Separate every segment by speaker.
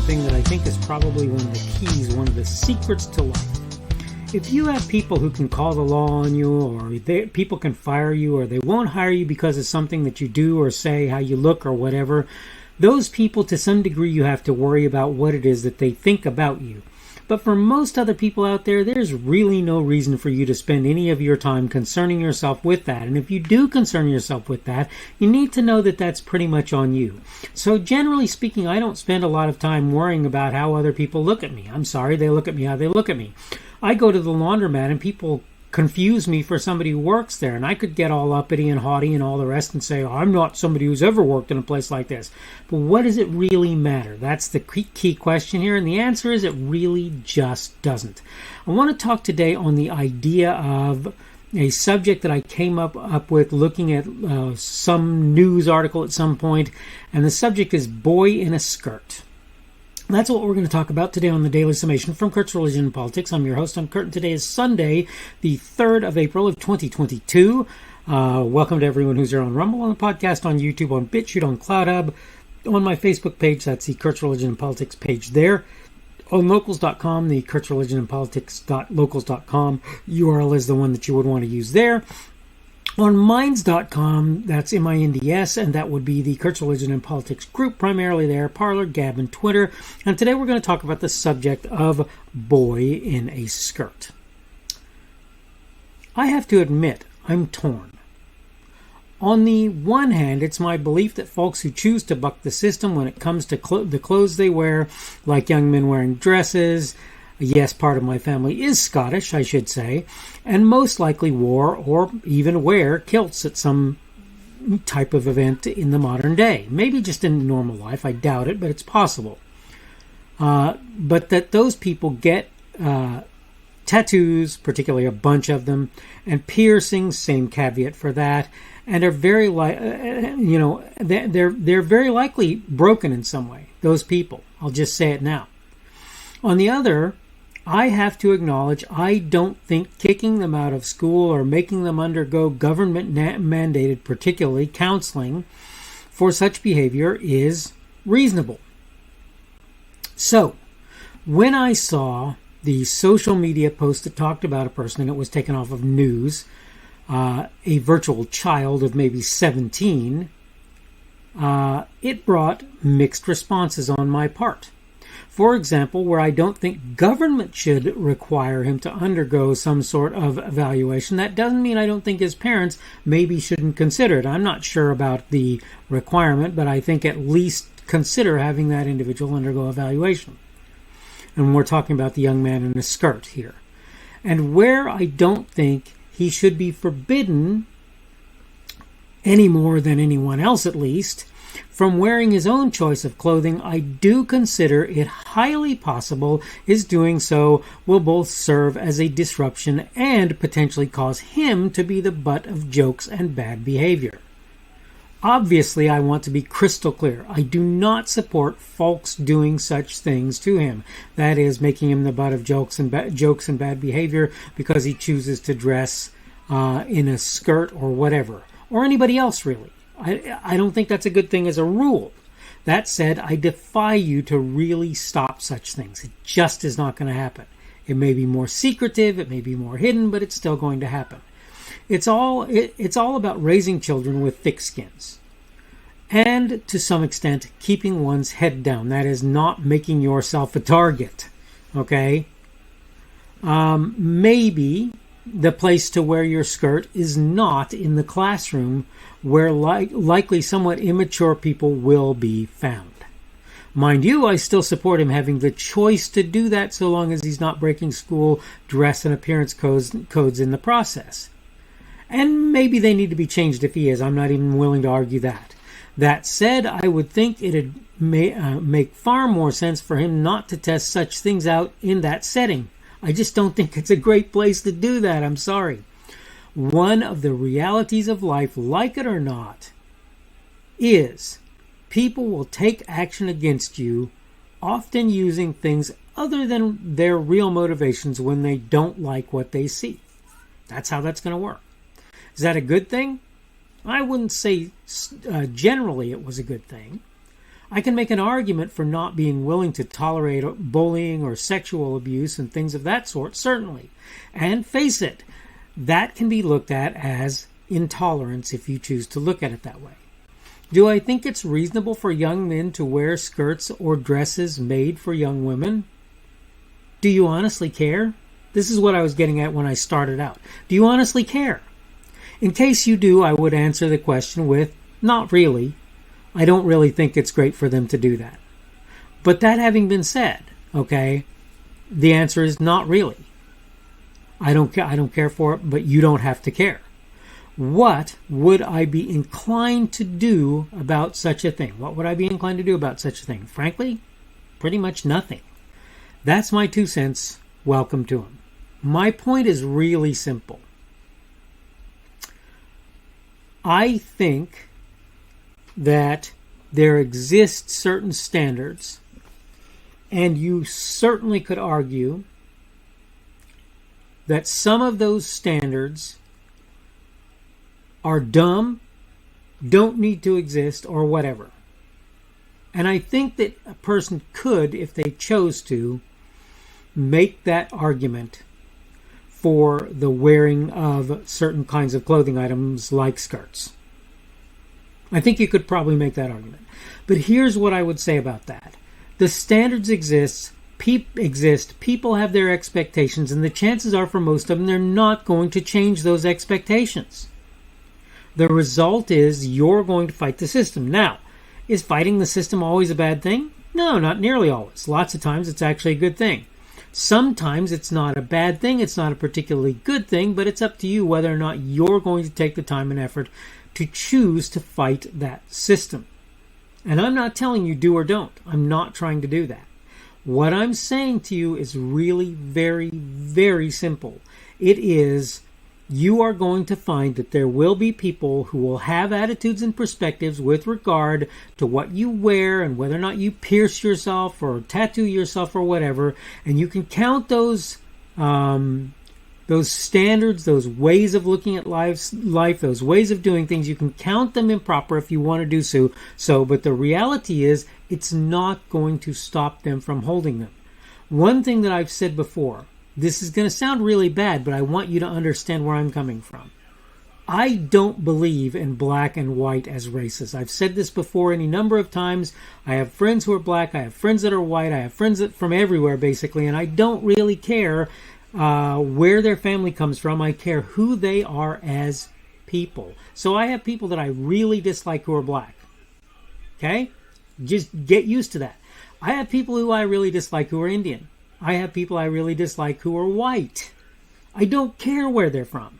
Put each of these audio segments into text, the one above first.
Speaker 1: something that I think is probably one of the keys, one of the secrets to life. If you have people who can call the law on you, or people can fire you, or they won't hire you because of something that you do or say, how you look or whatever, those people, to some degree, you have to worry about what it is that they think about you. But for most other people out there, there's really no reason for you to spend any of your time concerning yourself with that. And if you do concern yourself with that, you need to know that that's pretty much on you. So generally speaking, I don't spend a lot of time worrying about how other people look at me. I'm sorry, they look at me how they look at me. I go to the laundromat and people confuse me for somebody who works there, and I could get all uppity and haughty and all the rest and say, I'm not somebody who's ever worked in a place like this. But what does it really matter? That's the key question here, and the answer is it really just doesn't. I want to talk today on the idea of a subject that I came up with looking at some news article at some point, and the subject is boy in a skirt. That's what we're going to talk about today on the Daily Summation from Kurt's Religion and Politics. I'm your host. I'm Kurt, and today is Sunday, the 3rd of April of 2022. Welcome to everyone who's here on Rumble, on the podcast, on YouTube, on BitChute, on CloudHub, on my Facebook page. That's the Kurt's Religion and Politics page there. On locals.com, the Kurt's Religion and Politics.locals.com URL is the one that you would want to use there. On minds.com, that's MINDS, and that would be the Kurt's Religion and Politics group, primarily there, Parler, Gab, and Twitter. And today we're going to talk about the subject of boy in a skirt. I have to admit, I'm torn. On the one hand, it's my belief that folks who choose to buck the system when it comes to the clothes they wear, like young men wearing dresses, yes, part of my family is Scottish, I should say, and most likely wore or even wear kilts at some type of event in the modern day. Maybe just in normal life, I doubt it, but it's possible. But that those people get tattoos, particularly a bunch of them, and piercings, same caveat for that, and are very they're very likely broken in some way. Those people, I'll just say it now. On the other, I have to acknowledge I don't think kicking them out of school or making them undergo government-mandated, particularly counseling, for such behavior is reasonable. So, when I saw the social media post that talked about a person, and it was taken off of news, a virtual child of maybe 17, it brought mixed responses on my part. For example, where I don't think government should require him to undergo some sort of evaluation, that doesn't mean I don't think his parents maybe shouldn't consider it. I'm not sure about the requirement, but I think at least consider having that individual undergo evaluation. And we're talking about the young man in a skirt here. And where I don't think he should be forbidden, any more than anyone else at least, from wearing his own choice of clothing, I do consider it highly possible his doing so will both serve as a disruption and potentially cause him to be the butt of jokes and bad behavior. Obviously, I want to be crystal clear. I do not support folks doing such things to him. That is, making him the butt of jokes and bad behavior because he chooses to dress in a skirt or whatever, or anybody else really. I don't think that's a good thing as a rule. That said, I defy you to really stop such things. It just is not going to happen. It may be more secretive, it may be more hidden, but it's still going to happen. It's all about raising children with thick skins. And to some extent, keeping one's head down. That is, not making yourself a target. Okay? Maybe the place to wear your skirt is not in the classroom where likely somewhat immature people will be found. Mind you, I still support him having the choice to do that so long as he's not breaking school dress and appearance codes in the process. And maybe they need to be changed if he is. I'm not even willing to argue that. That said, I would think it'd make far more sense for him not to test such things out in that setting. I just don't think it's a great place to do that. I'm sorry. One of the realities of life, like it or not, is people will take action against you, often using things other than their real motivations when they don't like what they see. That's how that's going to work. Is that a good thing? I wouldn't say generally it was a good thing. I can make an argument for not being willing to tolerate bullying or sexual abuse and things of that sort, certainly. And face it, that can be looked at as intolerance if you choose to look at it that way. Do I think it's reasonable for young men to wear skirts or dresses made for young women? Do you honestly care? This is what I was getting at when I started out. Do you honestly care? In case you do, I would answer the question with, not really. I don't really think it's great for them to do that. But that having been said, okay, the answer is not really. I don't care for it, but you don't have to care. What would I be inclined to do about such a thing? What would I be inclined to do about such a thing? Frankly, pretty much nothing. That's my 2 cents. Welcome to them. My point is really simple. I think that there exist certain standards, and you certainly could argue that some of those standards are dumb, don't need to exist, or whatever. And I think that a person could, if they chose to, make that argument for the wearing of certain kinds of clothing items like skirts. I think you could probably make that argument. But here's what I would say about that. The standards exist, people have their expectations, and the chances are for most of them they're not going to change those expectations. The result is you're going to fight the system. Now, is fighting the system always a bad thing? No, not nearly always. Lots of times it's actually a good thing. Sometimes it's not a bad thing, it's not a particularly good thing, but it's up to you whether or not you're going to take the time and effort to choose to fight that system. And I'm not telling you do or don't. I'm not trying to do that. What I'm saying to you is really very, very simple. It is, you are going to find that there will be people who will have attitudes and perspectives with regard to what you wear and whether or not you pierce yourself or tattoo yourself or whatever. And you can count those standards, those ways of looking at life, those ways of doing things. You can count them improper if you want to do so. But the reality is, it's not going to stop them from holding them. One thing that I've said before, this is going to sound really bad, but I want you to understand where I'm coming from. I don't believe in black and white as races. I've said this before any number of times. I have friends who are black. I have friends that are white. I have friends from everywhere, basically, and I don't really care where their family comes from. I care who they are as people. So I have people that I really dislike who are black. Okay? Just get used to that. I have people who I really dislike who are Indian. I have people I really dislike who are white. I don't care where they're from.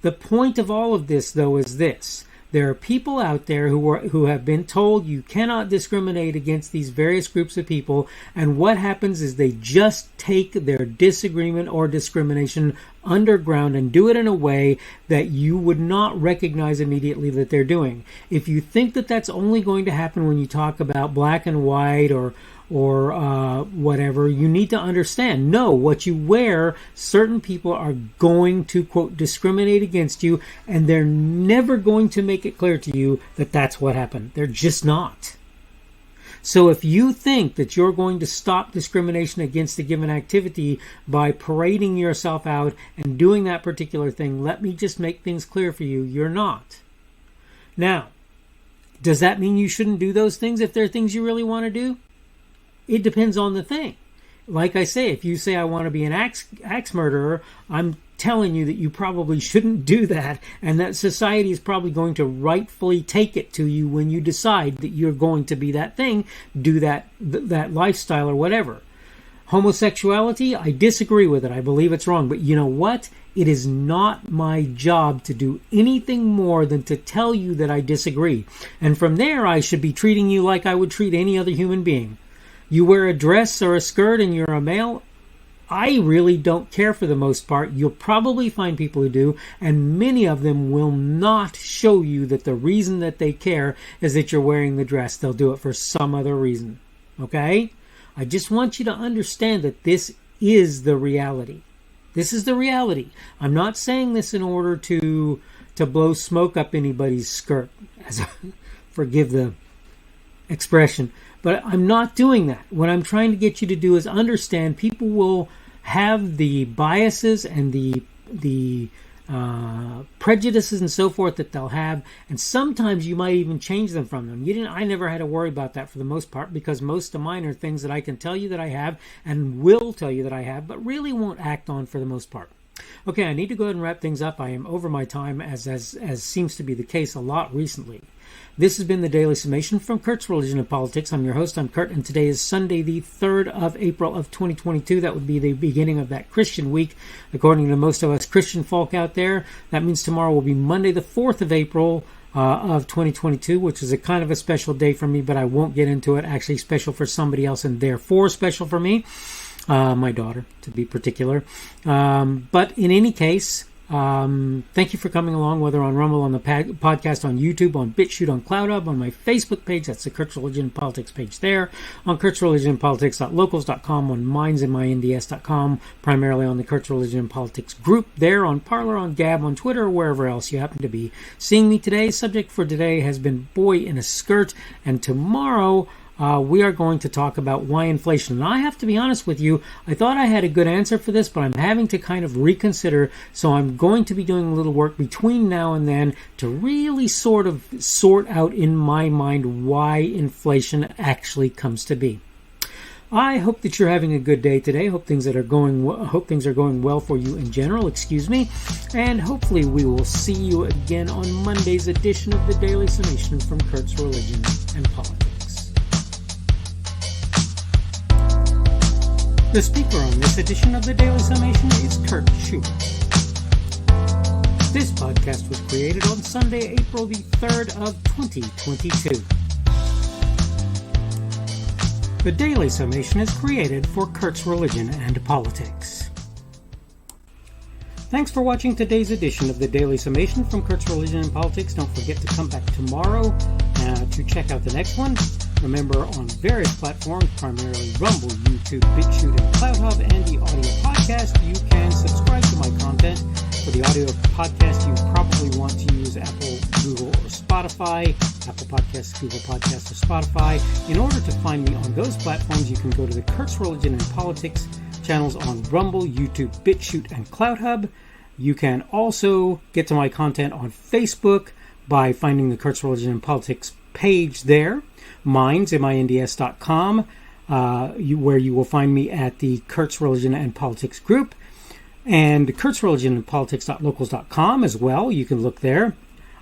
Speaker 1: The point of all of this, though, is this. There are people out there who have been told you cannot discriminate against these various groups of people, and what happens is they just take their disagreement or discrimination underground and do it in a way that you would not recognize immediately that they're doing. If you think that that's only going to happen when you talk about black and white or whatever, you need to understand, no, what you wear, certain people are going to, quote, discriminate against you, and they're never going to make it clear to you that that's what happened. They're just not. So if you think that you're going to stop discrimination against a given activity by parading yourself out and doing that particular thing, let me just make things clear for you, you're not. Now, does that mean you shouldn't do those things if they're things you really want to do? It depends on the thing. Like I say, if you say I want to be an axe murderer, I'm telling you that you probably shouldn't do that, and that society is probably going to rightfully take it to you when you decide that you're going to be that thing, do that lifestyle or whatever. Homosexuality, I disagree with it. I believe it's wrong. But you know what? It is not my job to do anything more than to tell you that I disagree. And from there, I should be treating you like I would treat any other human being. You wear a dress or a skirt and you're a male, I really don't care for the most part. You'll probably find people who do, and many of them will not show you that the reason that they care is that you're wearing the dress. They'll do it for some other reason. Okay? I just want you to understand that this is the reality. This is the reality. I'm not saying this in order to blow smoke up anybody's skirt. Forgive the expression. But I'm not doing that. What I'm trying to get you to do is understand people will have the biases and the prejudices and so forth that they'll have, and sometimes you might even change them from them. I never had to worry about that for the most part, because most of mine are things that I can tell you that I have and will tell you that I have, but really won't act on for the most part. Okay, I need to go ahead and wrap things up. I am over my time, as seems to be the case a lot recently. This has been the Daily Summation from Kurt's Religion and Politics. I'm your host, I'm Kurt, and today is Sunday, the 3rd of April of 2022. That would be the beginning of that Christian week, according to most of us Christian folk out there. That means tomorrow will be Monday, the 4th of April of 2022, which is a kind of a special day for me, but I won't get into it. Actually special for somebody else, and therefore special for me. My daughter, to be particular. But in any case, thank you for coming along, whether on Rumble, on the podcast, on YouTube, on BitChute, on CloudHub, on my Facebook page. That's the Kurt's Religion and Politics page there. On kurtzreligionandpolitics.locals.com, on mindsandmynds.com, primarily on the Kurt's Religion and Politics group there, on Parler, on Gab, on Twitter, or wherever else you happen to be seeing me today. Subject for today has been boy in a skirt, and tomorrow we are going to talk about why inflation. And I have to be honest with you, I thought I had a good answer for this, but I'm having to kind of reconsider. So I'm going to be doing a little work between now and then to really sort out in my mind why inflation actually comes to be. I hope that you're having a good day today. Hope things are going well for you in general. And hopefully we will see you again on Monday's edition of the Daily Summation from Kurt's Religion and Politics. The speaker on this edition of the Daily Summation is Kurt Schubert. This podcast was created on Sunday, April the 3rd of 2022. The Daily Summation is created for Kurt's Religion and Politics. Thanks for watching today's edition of the Daily Summation from Kurt's Religion and Politics. Don't forget to come back tomorrow to check out the next one. Remember, on various platforms, primarily Rumble, YouTube, BitChute, and CloudHub, and the audio podcast, you can subscribe to my content. For the audio podcast, you probably want to use Apple, Google, or Spotify. Apple Podcasts, Google Podcasts, or Spotify. In order to find me on those platforms, you can go to the Kurt's Religion and Politics channels on Rumble, YouTube, BitChute, and CloudHub. You can also get to my content on Facebook by finding the Kurt's Religion and Politics page there. minds.com, where you will find me at the Kurt's Religion and Politics group, and Kurt's Religion and Politics.locals.com as well. You can look there.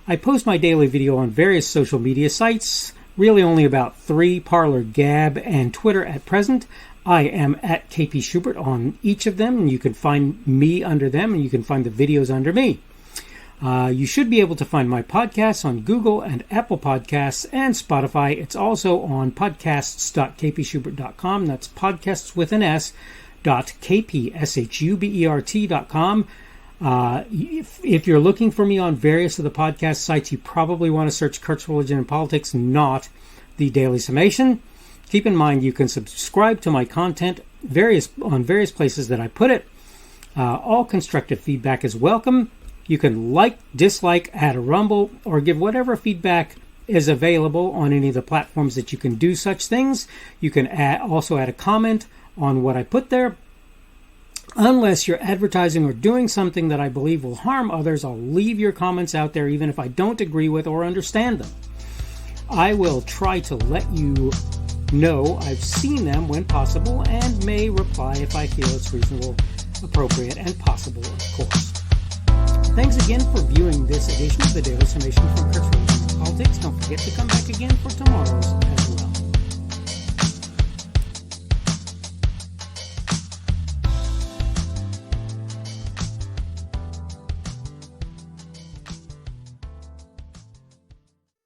Speaker 1: I post my daily video on various social media sites, really only about 3, Parler, Gab, and Twitter at present. I am at KP Schubert on each of them, and you can find me under them, and you can find the videos under me. You should be able to find my podcasts on Google and Apple Podcasts and Spotify. It's also on podcasts.kpschubert.com. That's podcasts with an S, .kpschubert.com. If you're looking for me on various of the podcast sites, you probably want to search Kurt's Religion and Politics, not the Daily Summation. Keep in mind you can subscribe to my content on various places that I put it. All constructive feedback is welcome. You can like, dislike, add a rumble, or give whatever feedback is available on any of the platforms that you can do such things. You can also add a comment on what I put there. Unless you're advertising or doing something that I believe will harm others, I'll leave your comments out there even if I don't agree with or understand them. I will try to let you know I've seen them when possible and may reply if I feel it's reasonable, appropriate, and possible, of course. Thanks again for viewing this edition of the Daily Summation from Kurt's Religion and Politics. Don't forget to come back again for tomorrow's as well.